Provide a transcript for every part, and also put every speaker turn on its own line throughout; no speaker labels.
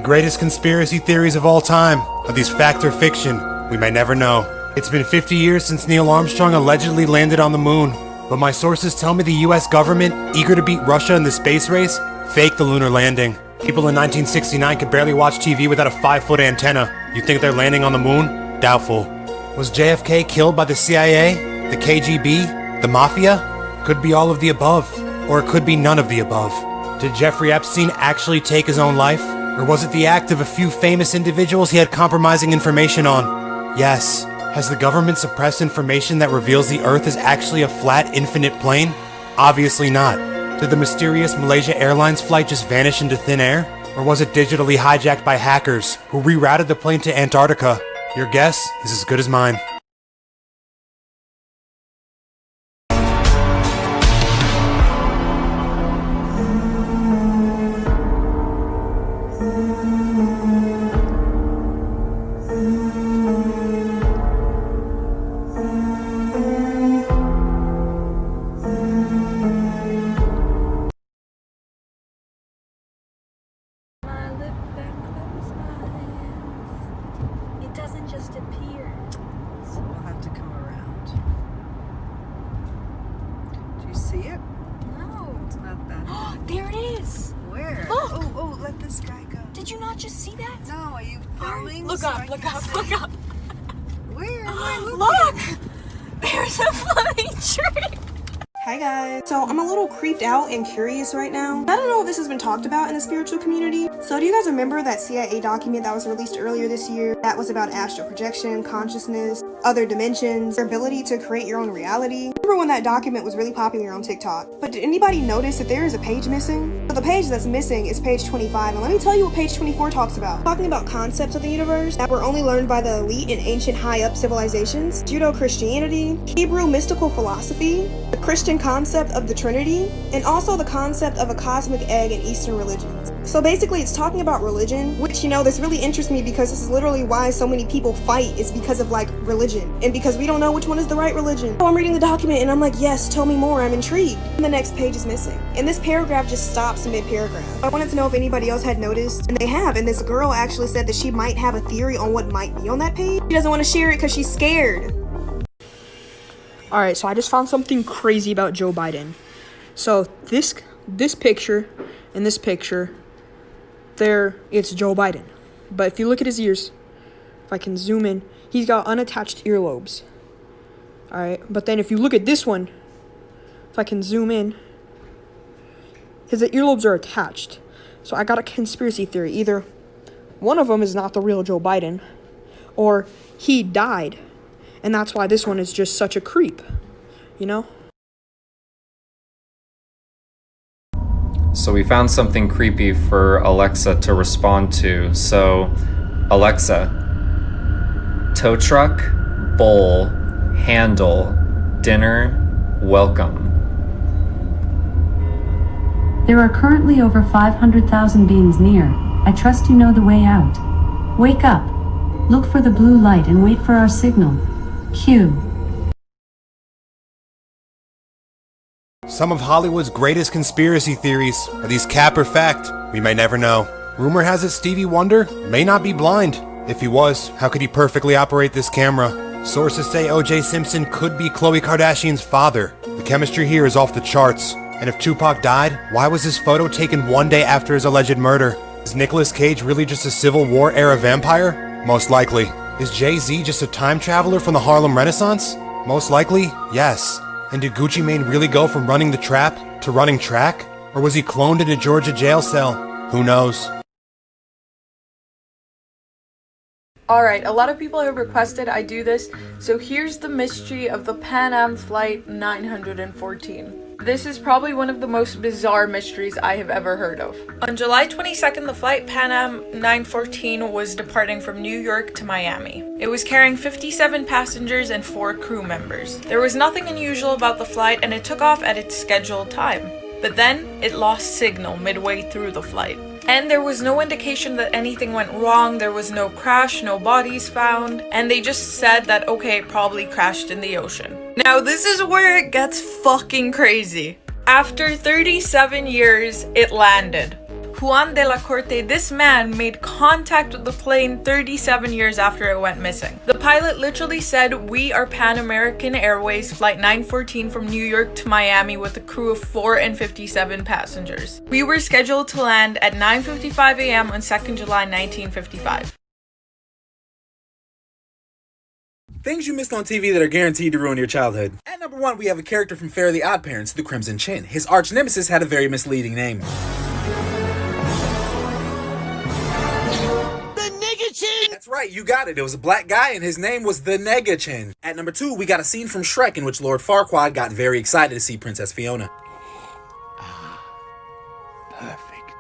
greatest conspiracy theories of all time. Are these fact or fiction? We may never know. It's been 50 years since Neil Armstrong allegedly landed on the moon, but my sources tell me the US government, eager to beat Russia in the space race, faked the lunar landing. People in 1969 could barely watch TV without a 5-foot antenna. You think they're landing on the moon? Doubtful. Was JFK killed by the CIA, the KGB, the Mafia? Could be all of the above, or it could be none of the above. Did Jeffrey Epstein actually take his own life? Or was it the act of a few famous individuals he had compromising information on? Yes. Has the government suppressed information that reveals the Earth is actually a flat, infinite plane? Obviously not. Did the mysterious Malaysia Airlines flight just vanish into thin air? Or was it digitally hijacked by hackers who rerouted the plane to Antarctica? Your guess is as good as mine.
Doesn't just appear. So we'll have to come around. Do you see it? No. It's not that.
There it is.
Where?
Look.
Oh, let this guy go.
Did you not just see that?
No, are you filming?
Look
so
up,
I
look
can
up,
see?
look up.
Where am I looking?
Look! There's a flying tree.
Hi guys. So I'm a little creeped out and curious right now. I don't know if this has been talked about in the spiritual community. So do you guys remember that CIA document that was released earlier this year that was about astral projection, consciousness, other dimensions, your ability to create your own reality? Remember when that document was really popular on TikTok? But did anybody notice that there is a page missing? So the page that's missing is page 25, and let me tell you what page 24 talks about. Talking about concepts of the universe that were only learned by the elite in ancient high-up civilizations, Judeo-Christianity, Hebrew mystical philosophy, the Christian concept of the Trinity, and also the concept of a cosmic egg in Eastern religions. So basically it's talking about religion, which, you know, this really interests me because this is literally why so many people fight, is because of like religion, and because we don't know which one is the right religion. So I'm reading the document and I'm like, yes, tell me more, I'm intrigued. And the next page is missing, and this paragraph just stops mid-paragraph. I wanted to know if anybody else had noticed, and they have, and this girl actually said that she might have a theory on what might be on that page. She doesn't want to share it because she's scared.
Alright, so I just found something crazy about Joe Biden. So this picture and this picture, there, it's Joe Biden. But if you look at his ears, if I can zoom in, he's got unattached earlobes. Alright, but then if you look at this one, if I can zoom in, his earlobes are attached. So I got a conspiracy theory. Either one of them is not the real Joe Biden, or he died. And that's why this one is just such a creep, you know?
So we found something creepy for Alexa to respond to. So, Alexa, tow truck, bowl, handle, dinner, welcome.
There are currently over 500,000 beings near. I trust you know the way out. Wake up. Look for the blue light and wait for our signal. Q.
Some of Hollywood's greatest conspiracy theories. Are these cap or fact? We may never know. Rumor has it Stevie Wonder may not be blind. If he was, how could he perfectly operate this camera? Sources say O.J. Simpson could be Khloe Kardashian's father. The chemistry here is off the charts. And if Tupac died, why was his photo taken one day after his alleged murder? Is Nicolas Cage really just a Civil War era vampire? Most likely. Is Jay-Z just a time traveler from the Harlem Renaissance? Most likely, yes. And did Gucci Mane really go from running the trap to running track? Or was he cloned in a Georgia jail cell? Who knows?
Alright, a lot of people have requested I do this, so here's the mystery of the Pan Am Flight 914. This is probably one of the most bizarre mysteries I have ever heard of. On July 22nd, the flight Pan Am 914 was departing from New York to Miami. It was carrying 57 passengers and 4 crew members. There was nothing unusual about the flight and it took off at its scheduled time. But then, it lost signal midway through the flight. And there was no indication that anything went wrong, there was no crash, no bodies found, and they just said that okay, it probably crashed in the ocean. Now this is where it gets fucking crazy. After 37 years, it landed. Juan de la Corte, this man made contact with the plane 37 years after it went missing. The pilot literally said, "We are Pan American Airways Flight 914 from New York to Miami with a crew of 4 and 57 passengers. We were scheduled to land at 9:55 a.m. on 2nd July 1955.
Things you missed on TV that are guaranteed to ruin your childhood. At number 1, we have a character from Fairly Odd Parents, the Crimson Chin. His arch nemesis had a very misleading name. The Nigga Chin! That's right, you got it. It was a black guy and his name was the Nega Chin. At number 2, we got a scene from Shrek in which Lord Farquaad got very excited to see Princess Fiona. Perfect.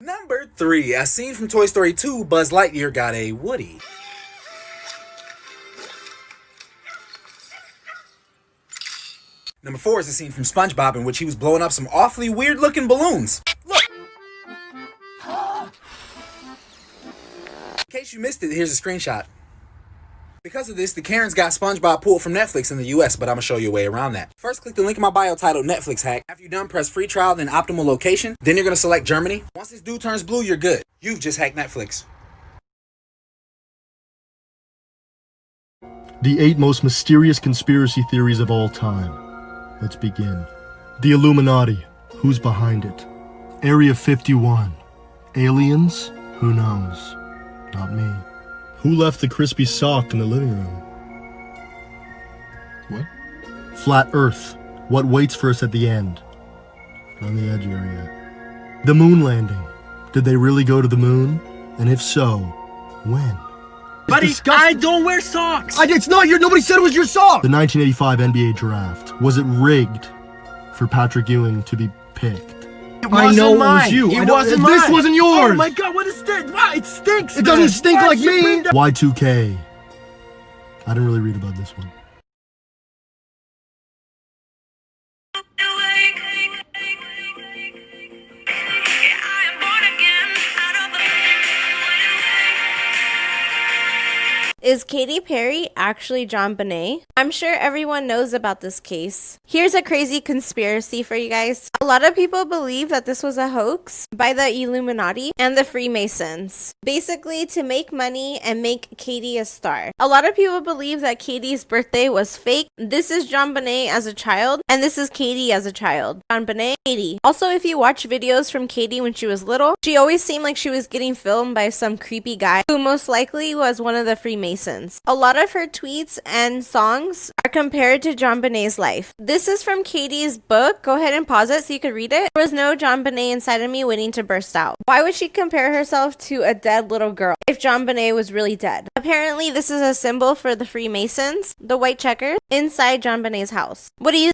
Number 3, a scene from Toy Story 2, Buzz Lightyear got a Woody. Number 4 is a scene from SpongeBob in which he was blowing up some awfully weird-looking balloons. Look! In case you missed it, here's a screenshot. Because of this, the Karens got SpongeBob pulled from Netflix in the US, but I'm gonna show you a way around that. First, click the link in my bio titled Netflix Hack. After you're done, press free trial, then optimal location. Then you're gonna select Germany. Once this dude turns blue, you're good. You've just hacked Netflix.
The 8 most mysterious conspiracy theories of all time. Let's begin. The Illuminati. Who's behind it? Area 51. Aliens? Who knows? Not me. Who left the crispy sock in the living room? What? Flat Earth. What waits for us at the end? We're on the edge area. The moon landing. Did they really go to the moon? And if so, when?
Buddy, I don't wear socks!
It's not your. Nobody said it was your sock! The 1985 NBA draft. Was it rigged for Patrick Ewing to be picked?
I know it was you.
It wasn't mine. This wasn't yours!
Oh my god, what is this? Wow, it stinks!
It doesn't stink like me! Y2K. I didn't really read about this one.
Is Katy Perry actually John Bonet? I'm sure everyone knows about this case. Here's a crazy conspiracy for you guys. A lot of people believe that this was a hoax by the Illuminati and the Freemasons, basically to make money and make Katy a star. A lot of people believe that Katy's birthday was fake. This is John Bonet as a child, and this is Katy as a child. John Bonet, Katy. Also, if you watch videos from Katy when she was little, she always seemed like she was getting filmed by some creepy guy who most likely was one of the Freemasons. A lot of her tweets and songs are compared to John Bonet's life. This is from Katy's book. Go ahead and pause it so you can read it. There was no John Bonet inside of me waiting to burst out. Why would she compare herself to a dead little girl if John Bonet was really dead? Apparently, this is a symbol for the Freemasons, the white checkers, inside John Bonet's house. What do you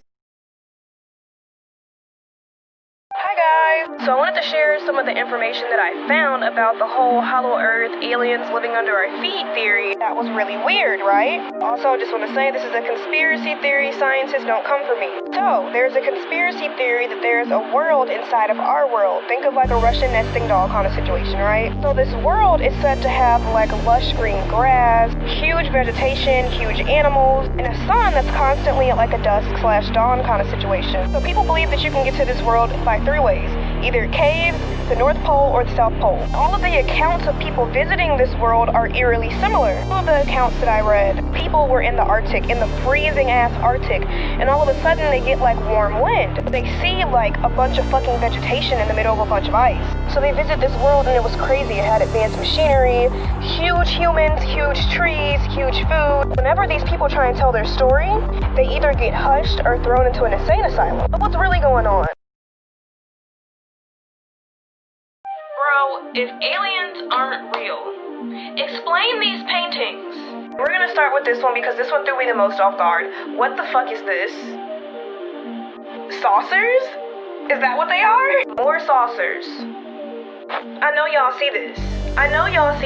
Hi guys! So I wanted to share some of the information that I found about the whole hollow earth, aliens living under our feet theory. That was really weird, right? Also, I just want to say this is a conspiracy theory. Scientists don't come for me. So, there's a conspiracy theory that there's a world inside of our world. Think of like a Russian nesting doll kind of situation, right? So this world is said to have like lush green grass, huge vegetation, huge animals, and a sun that's constantly at like a dusk/dawn kind of situation. So people believe that you can get to this world by 3 ways. Either caves, the North Pole, or the South Pole. All of the accounts of people visiting this world are eerily similar. Some of the accounts that I read, people were in the Arctic, in the freezing ass Arctic, and all of a sudden they get like warm wind. They see like a bunch of fucking vegetation in the middle of a bunch of ice. So they visit this world and it was crazy. It had advanced machinery, huge humans, huge trees, huge food. Whenever these people try and tell their story, they either get hushed or thrown into an insane asylum. But what's really going on? Bro, if aliens aren't real, explain these paintings. We're gonna start with this one because this one threw me the most off guard. What the fuck is this? Saucers? Is that what they are? More saucers. I know y'all see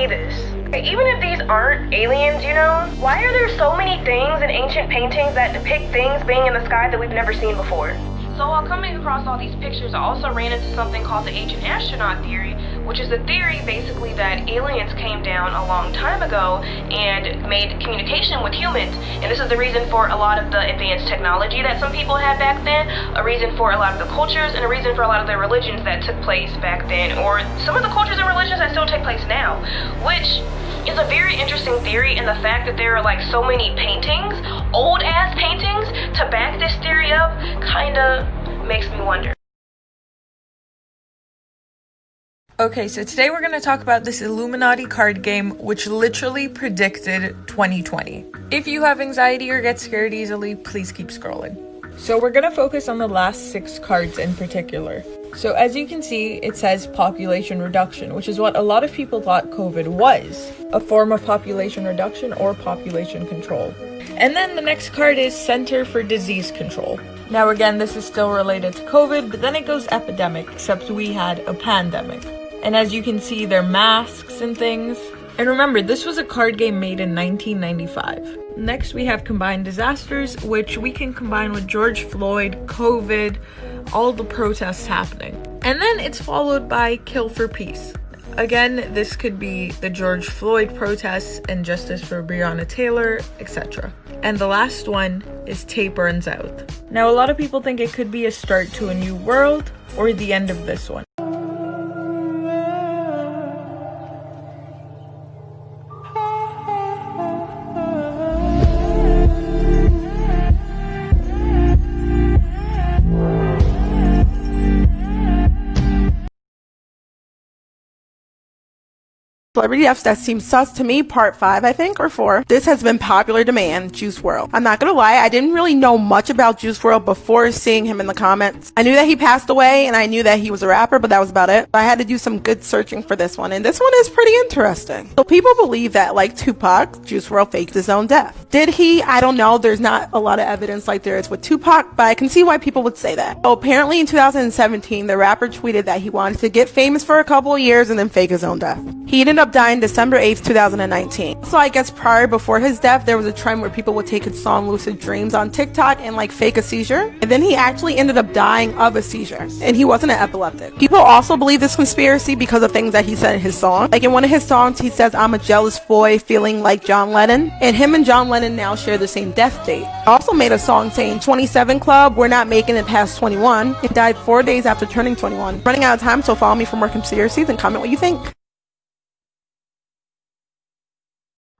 this. Even if these aren't aliens, you know, why are there so many things in ancient paintings that depict things being in the sky that we've never seen before? So while coming across all these pictures, I also ran into something called the ancient astronaut theory, which is the theory basically that aliens came down a long time ago and made communication with humans. And this is the reason for a lot of the advanced technology that some people had back then, a reason for a lot of the cultures, and a reason for a lot of the religions that took place back then, or some of the cultures and religions that still take place now, which is a very interesting theory. And the fact that there are like so many paintings, old ass paintings, to back this theory up kinda makes me wonder.
Okay, so today we're going to talk about this Illuminati card game, which literally predicted 2020. If you have anxiety or get scared easily, please keep scrolling. So we're going to focus on the last 6 cards in particular. So as you can see, it says population reduction, which is what a lot of people thought COVID was, a form of population reduction or population control. And then the next card is Center for Disease Control. Now again, this is still related to COVID, but then it goes epidemic, except we had a pandemic. And as you can see, they're masks and things. And remember, this was a card game made in 1995. Next, we have Combined Disasters, which we can combine with George Floyd, COVID, all the protests happening. And then it's followed by Kill for Peace. Again, this could be the George Floyd protests and justice for Breonna Taylor, etc. And the last one is Tape Burns Out. Now, a lot of people think it could be a start to a new world or the end of this one.
Celebrity deaths that seem sus to me, part 5, I think, or 4. This has been popular demand, Juice WRLD. I'm not gonna lie, I didn't really know much about Juice WRLD before seeing him in the comments. I knew that he passed away and I knew that he was a rapper, but that was about it. I had to do some good searching for this one, and this one is pretty interesting. So people believe that, like Tupac, Juice WRLD faked his own death. Did he? I don't know. There's not a lot of evidence like there is with Tupac, but I can see why people would say that. So apparently in 2017, the rapper tweeted that he wanted to get famous for a couple of years and then fake his own death. He ended up dying December 8th, 2019. So I guess before his death, there was a trend where people would take his song Lucid Dreams on TikTok and like fake a seizure. And then he actually ended up dying of a seizure. And he wasn't an epileptic. People also believe this conspiracy because of things that he said in his song. Like in one of his songs, he says, "I'm a jealous boy feeling like John Lennon." And him and John Lennon now share the same death date. He also made a song saying, "27 Club, we're not making it past 21." He died 4 days after turning 21. Running out of time, so follow me for more conspiracies and comment what you think.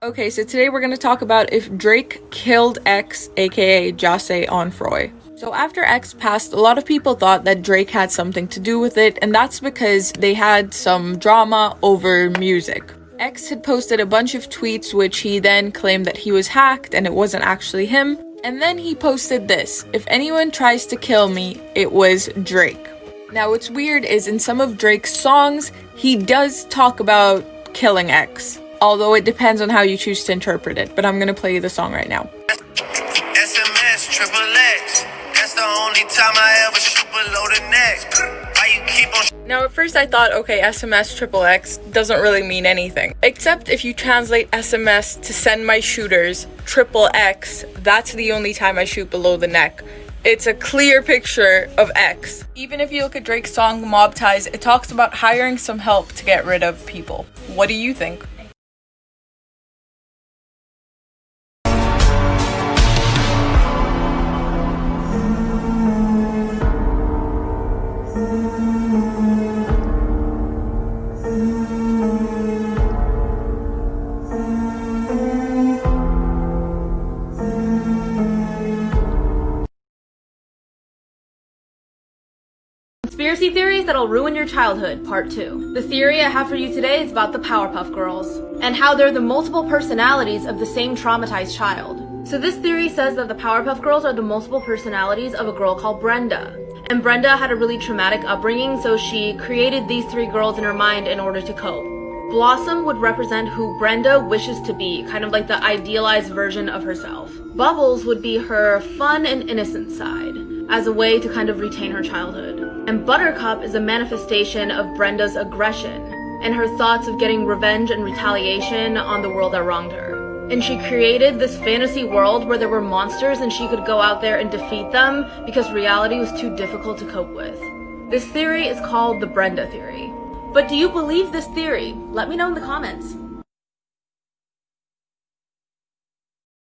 Okay, so today we're going to talk about if Drake killed X, aka Jahseh Onfroy. So after X passed, a lot of people thought that Drake had something to do with it, and that's because they had some drama over music. X had posted a bunch of tweets which he then claimed that he was hacked and it wasn't actually him. And then he posted this: "If anyone tries to kill me, it was Drake." Now what's weird is in some of Drake's songs, he does talk about killing X. Although it depends on how you choose to interpret it, but I'm gonna play you the song right now.
SMS, triple X. That's the only time I ever shoot below the neck. Why you keep on?
Now at first I thought, okay, SMS triple X doesn't really mean anything. Except if you translate SMS to send my shooters triple X, that's the only time I shoot below the neck. It's a clear picture of X. Even if you look at Drake's song Mob Ties, it talks about hiring some help to get rid of people. What do you think?
Conspiracy theories that'll ruin your childhood, part 2. The theory I have for you today is about the Powerpuff Girls, and how they're the multiple personalities of the same traumatized child. So this theory says that the Powerpuff Girls are the multiple personalities of a girl called Brenda. And Brenda had a really traumatic upbringing, so she created these 3 girls in her mind in order to cope. Blossom would represent who Brenda wishes to be, kind of like the idealized version of herself. Bubbles would be her fun and innocent side, as a way to kind of retain her childhood. And Buttercup is a manifestation of Brenda's aggression and her thoughts of getting revenge and retaliation on the world that wronged her. And she created this fantasy world where there were monsters and she could go out there and defeat them because reality was too difficult to cope with. This theory is called the Brenda theory. But do you believe this theory? Let me know in the comments.